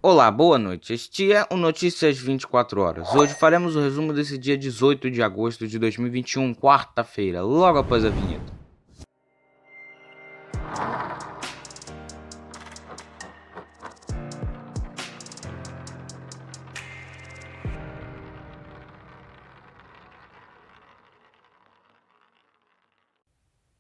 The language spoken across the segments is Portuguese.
Olá, boa noite. Este é o Notícias 24 Horas. Hoje faremos o resumo desse dia 18 de agosto de 2021, quarta-feira, logo após a vinheta.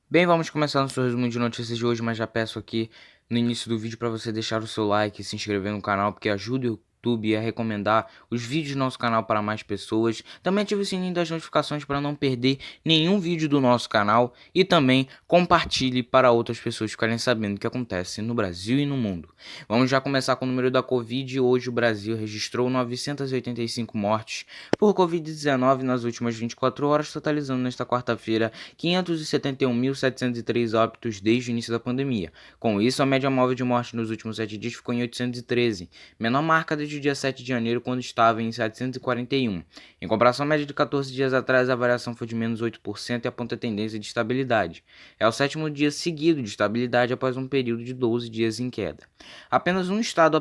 Bem, vamos começar nosso resumo de notícias de hoje, mas já peço aqui no início do vídeo para você deixar o seu like e se inscrever no canal, porque ajuda o YouTube a recomendar os vídeos do nosso canal para mais pessoas. Também ative o sininho das notificações para não perder nenhum vídeo do nosso canal e também compartilhe para outras pessoas ficarem sabendo o que acontece no Brasil e no mundo. Vamos já começar com o número da Covid. Hoje o Brasil registrou 985 mortes por Covid-19 nas últimas 24 horas, totalizando nesta quarta-feira 571.703 óbitos desde o início da pandemia. Com isso, a média móvel de morte nos últimos 7 dias ficou em 813, menor marca desde o dia 7 de janeiro, quando estava em 741. Em comparação à média de 14 dias atrás, a variação foi de menos 8% e aponta tendência de estabilidade. É o sétimo dia seguido de estabilidade após um período de 12 dias em queda. Apenas um estado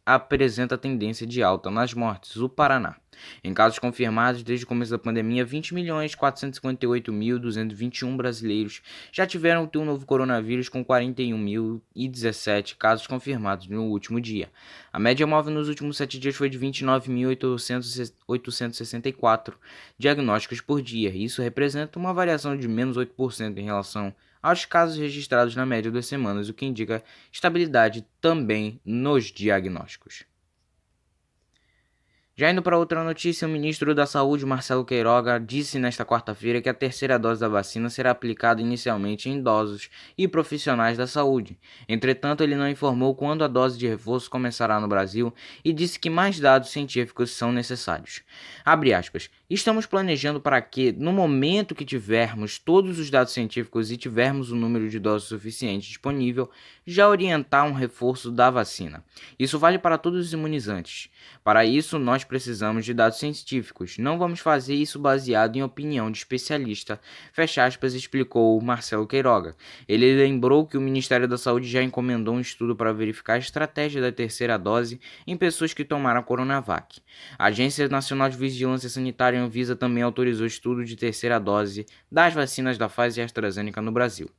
apresenta tendência de alta nas mortes, o Paraná. Em casos confirmados desde o começo da pandemia, 20.458.221 brasileiros já tiveram o novo coronavírus, com 41.017 casos confirmados no último dia. A média móvel nos últimos 7 dias foi de 29.864 diagnósticos por dia. Isso representa uma variação de menos 8% em relação aos casos registrados na média das semanas, o que indica estabilidade também nos diagnósticos. Já indo para outra notícia, o ministro da Saúde, Marcelo Queiroga, disse nesta quarta-feira que a terceira dose da vacina será aplicada inicialmente em idosos e profissionais da saúde. Entretanto, ele não informou quando a dose de reforço começará no Brasil e disse que mais dados científicos são necessários. Abre aspas. Estamos planejando para que, no momento que tivermos todos os dados científicos e tivermos o número de doses suficiente disponível, já orientar um reforço da vacina. Isso vale para todos os imunizantes. Para isso, nós precisamos de dados científicos. Não vamos fazer isso baseado em opinião de especialista, fecha aspas, explicou Marcelo Queiroga. Ele lembrou que o Ministério da Saúde já encomendou um estudo para verificar a estratégia da terceira dose em pessoas que tomaram a Coronavac. A Agência Nacional de Vigilância Sanitária, Anvisa, também autorizou o estudo de terceira dose das vacinas da Pfizer e AstraZeneca no Brasil.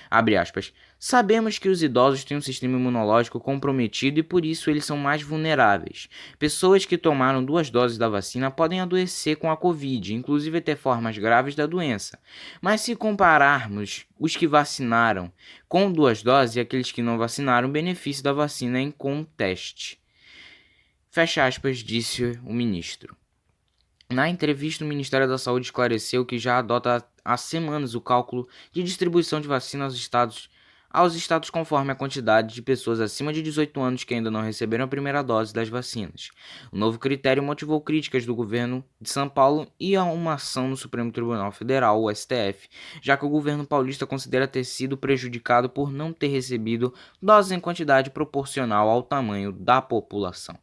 Abre aspas. Sabemos que os idosos têm um sistema imunológico comprometido e por isso eles são mais vulneráveis. Pessoas que tomaram 2 doses da vacina podem adoecer com a Covid, inclusive ter formas graves da doença. Mas se compararmos os que vacinaram com 2 doses e aqueles que não vacinaram, o benefício da vacina é inconteste. Fecha aspas, disse o ministro. Na entrevista, o Ministério da Saúde esclareceu que já adota há semanas o cálculo de distribuição de vacinas aos estados conforme a quantidade de pessoas acima de 18 anos que ainda não receberam a primeira dose das vacinas. O novo critério motivou críticas do governo de São Paulo e a uma ação no Supremo Tribunal Federal, o STF, já que o governo paulista considera ter sido prejudicado por não ter recebido doses em quantidade proporcional ao tamanho da população.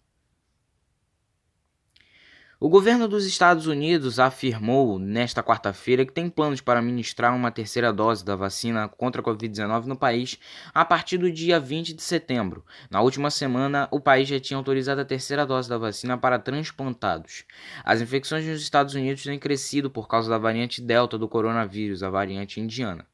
O governo dos Estados Unidos afirmou nesta quarta-feira que tem planos para ministrar uma terceira dose da vacina contra a Covid-19 no país a partir do dia 20 de setembro. Na última semana, o país já tinha autorizado a terceira dose da vacina para transplantados. As infecções nos Estados Unidos têm crescido por causa da variante Delta do coronavírus, a variante indiana.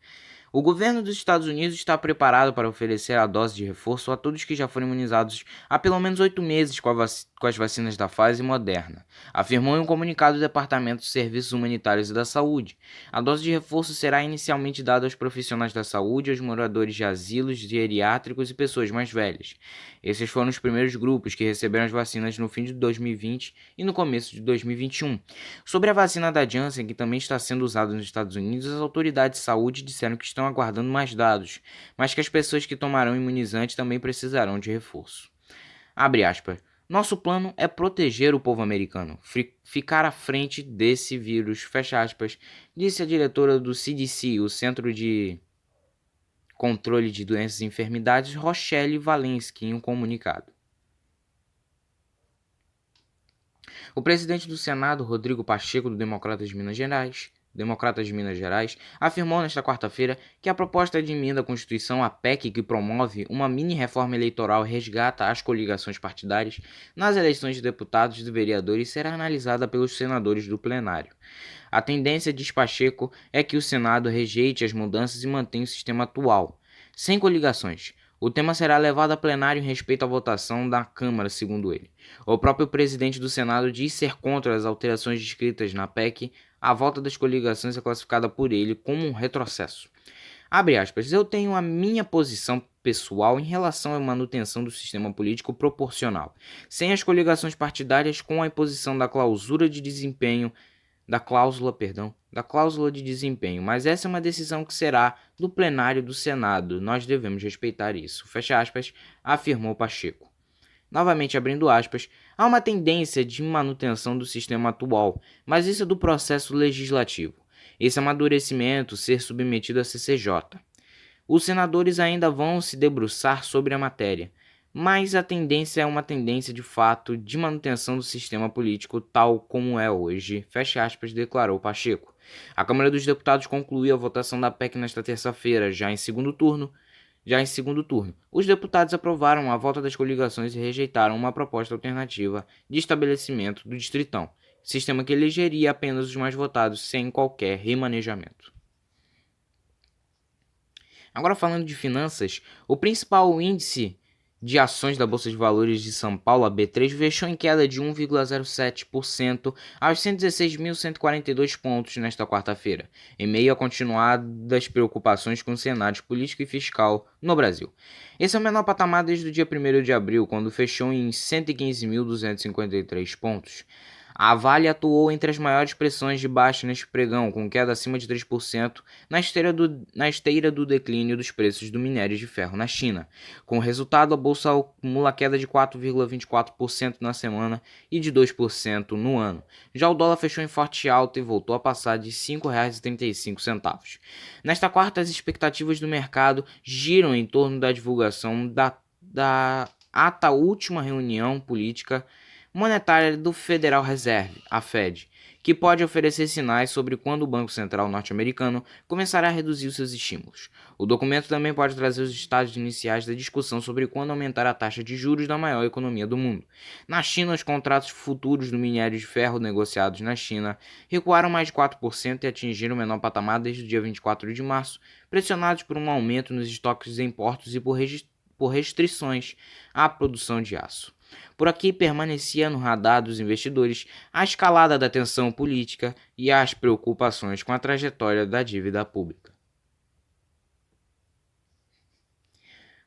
O governo dos Estados Unidos está preparado para oferecer a dose de reforço a todos que já foram imunizados há pelo menos 8 meses com as vacinas da Pfizer e Moderna, afirmou em um comunicado do Departamento de Serviços Humanitários e da Saúde. A dose de reforço será inicialmente dada aos profissionais da saúde, aos moradores de asilos geriátricos e pessoas mais velhas. Esses foram os primeiros grupos que receberam as vacinas no fim de 2020 e no começo de 2021. Sobre a vacina da Janssen, que também está sendo usada nos Estados Unidos, as autoridades de saúde disseram que estão aguardando mais dados, mas que as pessoas que tomarão imunizante também precisarão de reforço. Abre aspas. Nosso plano é proteger o povo americano, ficar à frente desse vírus, fecha aspas, disse a diretora do CDC, o Centro de Controle de Doenças e Enfermidades, Rochelle Walensky, em um comunicado. O presidente do Senado, Rodrigo Pacheco, do Democratas de Minas Gerais, democrata de Minas Gerais, afirmou nesta quarta-feira que a proposta de emenda à Constituição, a PEC, que promove uma mini-reforma eleitoral e resgata as coligações partidárias nas eleições de deputados e vereadores, será analisada pelos senadores do plenário. A tendência, diz Pacheco, é que o Senado rejeite as mudanças e mantenha o sistema atual, sem coligações. O tema será levado a plenário em respeito à votação da Câmara, segundo ele. O próprio presidente do Senado diz ser contra as alterações descritas na PEC. A volta das coligações é classificada por ele como um retrocesso. Abre aspas, eu tenho a minha posição pessoal em relação à manutenção do sistema político proporcional, sem as coligações partidárias, com a imposição da cláusula de desempenho da cláusula de desempenho, mas essa é uma decisão que será do plenário do Senado. Nós devemos respeitar isso. Fecha aspas, afirmou Pacheco. Novamente abrindo aspas, há uma tendência de manutenção do sistema atual, mas isso é do processo legislativo. Esse amadurecimento ser submetido à CCJ. Os senadores ainda vão se debruçar sobre a matéria, mas a tendência é uma tendência de fato de manutenção do sistema político tal como é hoje, fecha aspas, declarou Pacheco. A Câmara dos Deputados concluiu a votação da PEC nesta terça-feira, já em segundo turno. Os deputados aprovaram a volta das coligações e rejeitaram uma proposta alternativa de estabelecimento do distritão, sistema que elegeria apenas os mais votados sem qualquer remanejamento. Agora falando de finanças, o principal índice de ações da Bolsa de Valores de São Paulo, a B3, fechou em queda de 1,07% aos 116.142 pontos nesta quarta-feira, em meio a continuadas preocupações com o cenário político e fiscal no Brasil. Esse é o menor patamar desde o dia 1º de abril, quando fechou em 115.253 pontos. A Vale atuou entre as maiores pressões de baixa neste pregão, com queda acima de 3% na esteira do declínio dos preços do minério de ferro na China. Com o resultado, a bolsa acumula queda de 4,24% na semana e de 2% no ano. Já o dólar fechou em forte alta e voltou a passar de R$ 5,35. Nesta quarta, as expectativas do mercado giram em torno da divulgação da ata última reunião política monetária do Federal Reserve, a Fed, que pode oferecer sinais sobre quando o Banco Central norte-americano começará a reduzir seus estímulos. O documento também pode trazer os estágios iniciais da discussão sobre quando aumentar a taxa de juros da maior economia do mundo. Na China, os contratos futuros do minério de ferro negociados na China recuaram mais de 4% e atingiram o menor patamar desde o dia 24 de março, pressionados por um aumento nos estoques de importos e por restrições à produção de aço. Por aqui permanecia no radar dos investidores a escalada da tensão política e as preocupações com a trajetória da dívida pública.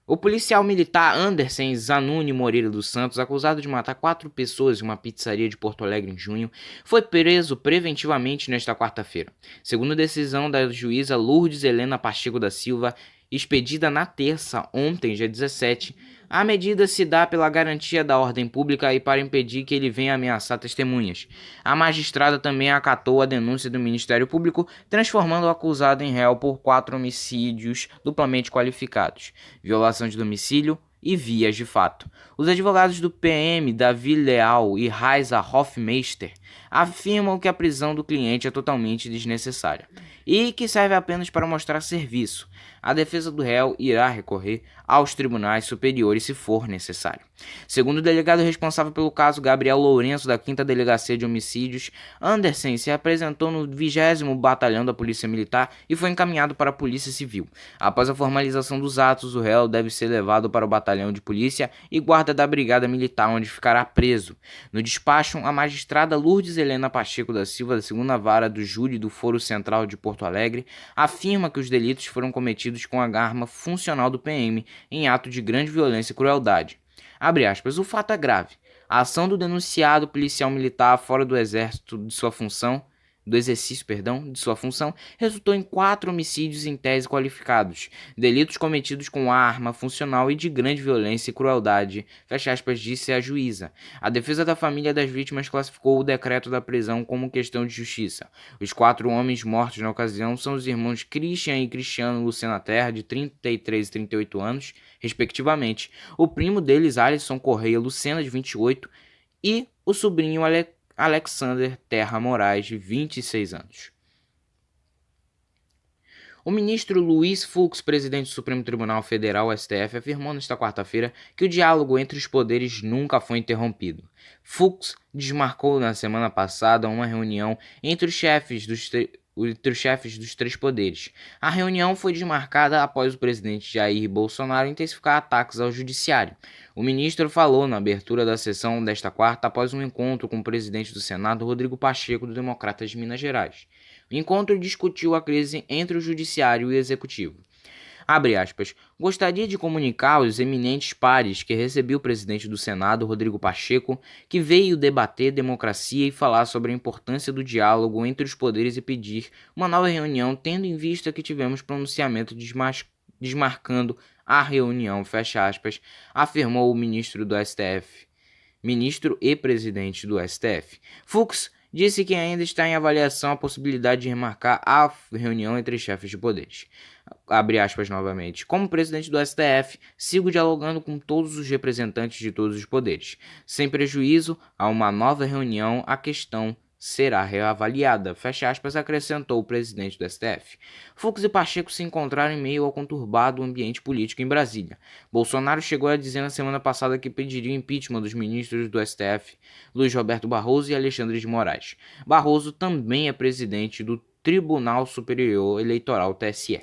O policial militar Anderson Zanuni Moreira dos Santos, acusado de matar 4 pessoas em uma pizzaria de Porto Alegre em junho, foi preso preventivamente nesta quarta-feira. Segundo decisão da juíza Lourdes Helena Pacheco da Silva, expedida na terça, ontem, dia 17, a medida se dá pela garantia da ordem pública e para impedir que ele venha ameaçar testemunhas. A magistrada também acatou a denúncia do Ministério Público, transformando o acusado em réu por 4 homicídios duplamente qualificados, violação de domicílio e vias de fato. Os advogados do PM, Davi Leal e Raiza Hofmeister, afirmam que a prisão do cliente é totalmente desnecessária e que serve apenas para mostrar serviço. A defesa do réu irá recorrer aos tribunais superiores se for necessário. Segundo o delegado responsável pelo caso, Gabriel Lourenço, da 5ª Delegacia de Homicídios, Anderson se apresentou no 20º Batalhão da Polícia Militar e foi encaminhado para a Polícia Civil. Após a formalização dos atos, o réu deve ser levado para o Batalhão de Polícia e Guarda da Brigada Militar, onde ficará preso. No despacho, a magistrada Lourdes Helena Pacheco da Silva, da 2ª Vara do Júri do Foro Central de Porto Alegre, afirma que os delitos foram cometidos com a arma funcional do PM em ato de grande violência e crueldade. Abre aspas, o fato é grave. A ação do denunciado policial militar fora do exército de sua função, do exercício, de sua função, resultou em 4 homicídios em tese qualificados, delitos cometidos com arma funcional e de grande violência e crueldade, fecha aspas, disse a juíza. A defesa da família das vítimas classificou o decreto da prisão como questão de justiça. Os 4 homens mortos na ocasião são os irmãos Christian e Cristiano Lucena Terra, de 33 e 38 anos, respectivamente, o primo deles, Alisson Correia Lucena, de 28, e o sobrinho Alexander Terra Moraes, de 26 anos. O ministro Luiz Fux, presidente do Supremo Tribunal Federal, STF, afirmou nesta quarta-feira que o diálogo entre os poderes nunca foi interrompido. Fux desmarcou na semana passada uma reunião entre os chefes dos três poderes. A reunião foi desmarcada após o presidente Jair Bolsonaro intensificar ataques ao judiciário. O ministro falou na abertura da sessão desta quarta após um encontro com o presidente do Senado, Rodrigo Pacheco, do Democratas de Minas Gerais. O encontro discutiu a crise entre o judiciário e o executivo. Abre aspas, gostaria de comunicar aos eminentes pares que recebi o presidente do Senado, Rodrigo Pacheco, que veio debater democracia e falar sobre a importância do diálogo entre os poderes e pedir uma nova reunião, tendo em vista que tivemos pronunciamento desmarcando a reunião, fecha aspas, afirmou o ministro do STF, ministro e presidente do STF. Fux disse que ainda está em avaliação a possibilidade de remarcar a reunião entre chefes de poderes. Abre aspas novamente. Como presidente do STF, sigo dialogando com todos os representantes de todos os poderes. Sem prejuízo a uma nova reunião, a questão será reavaliada, fecha aspas, acrescentou o presidente do STF. Fux e Pacheco se encontraram em meio ao conturbado ambiente político em Brasília. Bolsonaro chegou a dizer na semana passada que pediria o impeachment dos ministros do STF, Luiz Roberto Barroso e Alexandre de Moraes. Barroso também é presidente do Tribunal Superior Eleitoral, TSE.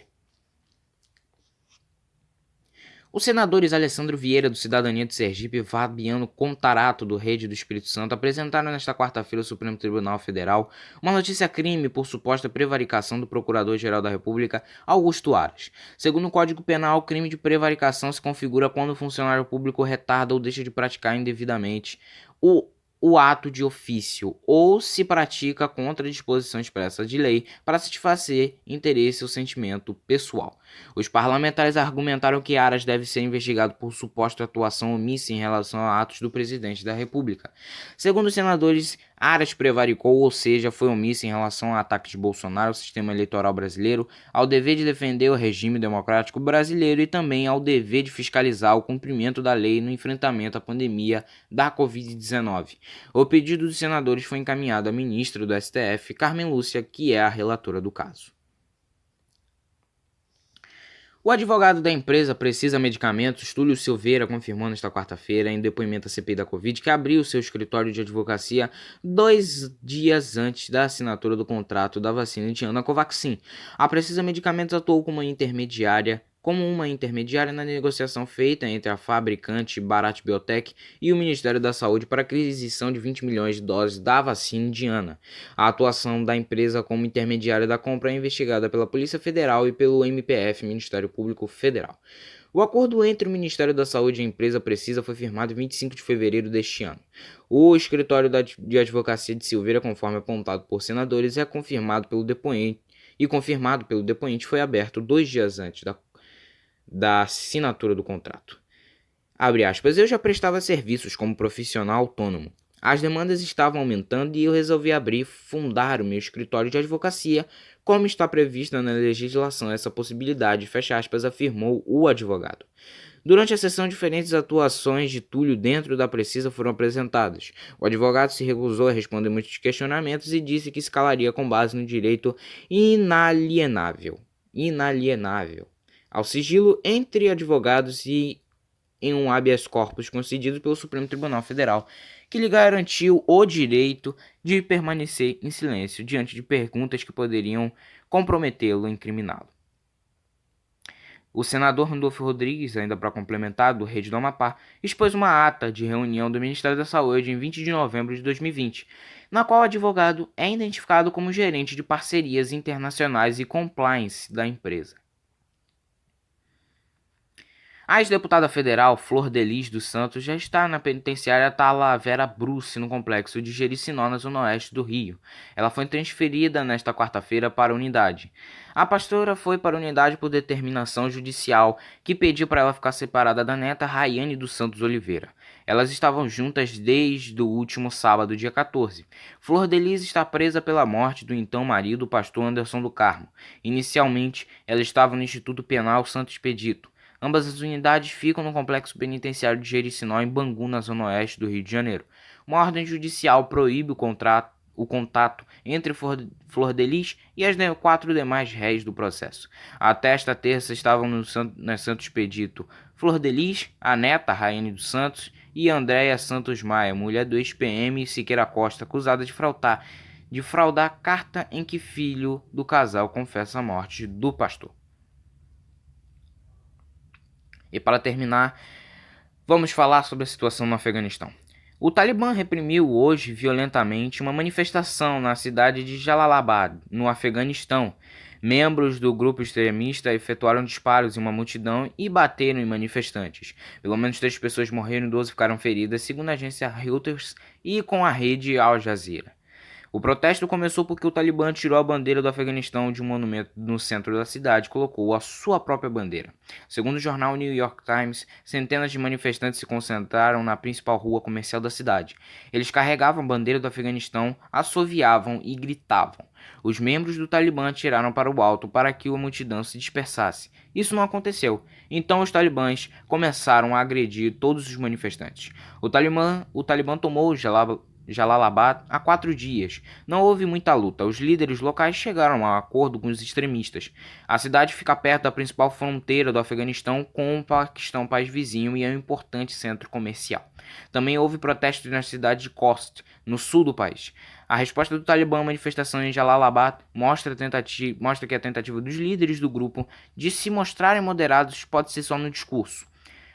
Os senadores Alessandro Vieira, do Cidadania de Sergipe, e Fabiano Contarato, do Rede do Espírito Santo, apresentaram nesta quarta-feira ao Supremo Tribunal Federal uma notícia-crime por suposta prevaricação do Procurador-Geral da República, Augusto Aras. Segundo o Código Penal, o crime de prevaricação se configura quando o funcionário público retarda ou deixa de praticar indevidamente o ato de ofício ou se pratica contra a disposição expressa de lei para satisfazer interesse ou sentimento pessoal. Os parlamentares argumentaram que Aras deve ser investigado por suposta atuação omissa em relação a atos do presidente da República. Segundo os senadores, Aras prevaricou, ou seja, foi omisso em relação a ataques de Bolsonaro ao sistema eleitoral brasileiro, ao dever de defender o regime democrático brasileiro e também ao dever de fiscalizar o cumprimento da lei no enfrentamento à pandemia da Covid-19. O pedido dos senadores foi encaminhado à ministra do STF, Carmen Lúcia, que é a relatora do caso. O advogado da empresa Precisa Medicamentos, Túlio Silveira, confirmou nesta quarta-feira, em depoimento à CPI da Covid, que abriu seu escritório de advocacia 2 dias antes da assinatura do contrato da vacina indiana Covaxin. A Precisa Medicamentos atuou como uma intermediária na negociação feita entre a fabricante Bharat Biotech e o Ministério da Saúde para a aquisição de 20 milhões de doses da vacina indiana. A atuação da empresa como intermediária da compra é investigada pela Polícia Federal e pelo MPF, Ministério Público Federal. O acordo entre o Ministério da Saúde e a empresa Precisa foi firmado em 25 de fevereiro deste ano. O escritório de advocacia de Silveira, conforme apontado por senadores, confirmado pelo depoente, foi aberto 2 dias antes da assinatura do contrato. Abre aspas, eu já prestava serviços como profissional autônomo. As demandas estavam aumentando e eu resolvi fundar o meu escritório de advocacia, como está prevista na legislação essa possibilidade, fecha aspas, afirmou o advogado. Durante a sessão, diferentes atuações de Túlio dentro da Precisa foram apresentadas. O advogado se recusou a responder muitos questionamentos e disse que se calaria com base no direito inalienável ao sigilo entre advogados e em um habeas corpus concedido pelo Supremo Tribunal Federal, que lhe garantiu o direito de permanecer em silêncio diante de perguntas que poderiam comprometê-lo ou incriminá-lo. O senador Randolfo Rodrigues, ainda para complementar, do Rede do Amapá, expôs uma ata de reunião do Ministério da Saúde em 20 de novembro de 2020, na qual o advogado é identificado como gerente de parcerias internacionais e compliance da empresa. A ex-deputada federal Flor Delis dos Santos já está na penitenciária Talavera Bruce, no complexo de Jericinó, na zona oeste do Rio. Ela foi transferida nesta quarta-feira para a unidade. A pastora foi para a unidade por determinação judicial, que pediu para ela ficar separada da neta Raiane dos Santos Oliveira. Elas estavam juntas desde o último sábado, dia 14. Flor Delis está presa pela morte do então marido, o pastor Anderson do Carmo. Inicialmente, ela estava no Instituto Penal Santo Expedito. Ambas as unidades ficam no complexo penitenciário de Jericinó, em Bangu, na zona oeste do Rio de Janeiro. Uma ordem judicial proíbe o contato entre Flor de Lis e as 4 demais réis do processo. Até esta terça estavam no Santo Expedito Flor de Lis, a neta Rainha dos Santos, e Andréia Santos Maia, mulher do ex-PM Siqueira Costa, acusada de fraudar carta em que filho do casal confessa a morte do pastor. E para terminar, vamos falar sobre a situação no Afeganistão. O Talibã reprimiu hoje violentamente uma manifestação na cidade de Jalalabad, no Afeganistão. Membros do grupo extremista efetuaram disparos em uma multidão e bateram em manifestantes. Pelo menos 3 pessoas morreram e 12 ficaram feridas, segundo a agência Reuters e com a rede Al Jazeera. O protesto começou porque o Talibã tirou a bandeira do Afeganistão de um monumento no centro da cidade e colocou a sua própria bandeira. Segundo o jornal New York Times, centenas de manifestantes se concentraram na principal rua comercial da cidade. Eles carregavam a bandeira do Afeganistão, assoviavam e gritavam. Os membros do Talibã tiraram para o alto para que a multidão se dispersasse. Isso não aconteceu. Então os talibãs começaram a agredir todos os manifestantes. O Talibã tomou Jalalabad há 4 dias. Não houve muita luta. Os líderes locais chegaram a um acordo com os extremistas. A cidade fica perto da principal fronteira do Afeganistão com o Paquistão, país vizinho, e é um importante centro comercial. Também houve protestos na cidade de Khost, no sul do país. A resposta do Talibã à manifestação em Jalalabad mostra que a tentativa dos líderes do grupo de se mostrarem moderados pode ser só no discurso.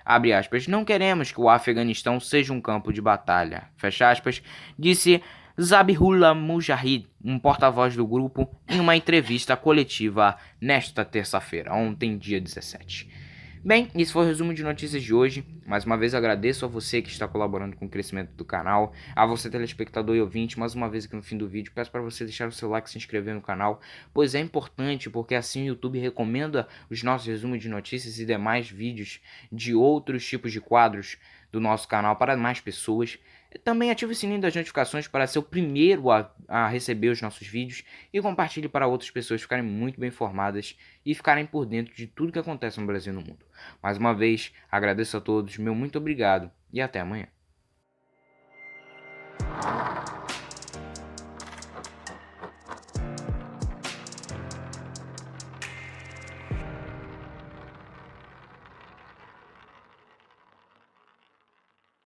Abre aspas, não queremos que o Afeganistão seja um campo de batalha, fecha aspas, disse Zabihullah Mujahid, um porta-voz do grupo, em uma entrevista coletiva nesta terça-feira, ontem, dia 17. Bem, esse foi o resumo de notícias de hoje. Mais uma vez agradeço a você que está colaborando com o crescimento do canal, a você telespectador e ouvinte. Mais uma vez aqui no fim do vídeo, peço para você deixar o seu like e se inscrever no canal, pois é importante, porque assim o YouTube recomenda os nossos resumos de notícias e demais vídeos de outros tipos de quadros do nosso canal para mais pessoas. Também ative o sininho das notificações para ser o primeiro a receber os nossos vídeos e compartilhe para outras pessoas ficarem muito bem informadas e ficarem por dentro de tudo que acontece no Brasil e no mundo. Mais uma vez, agradeço a todos, meu muito obrigado e até amanhã.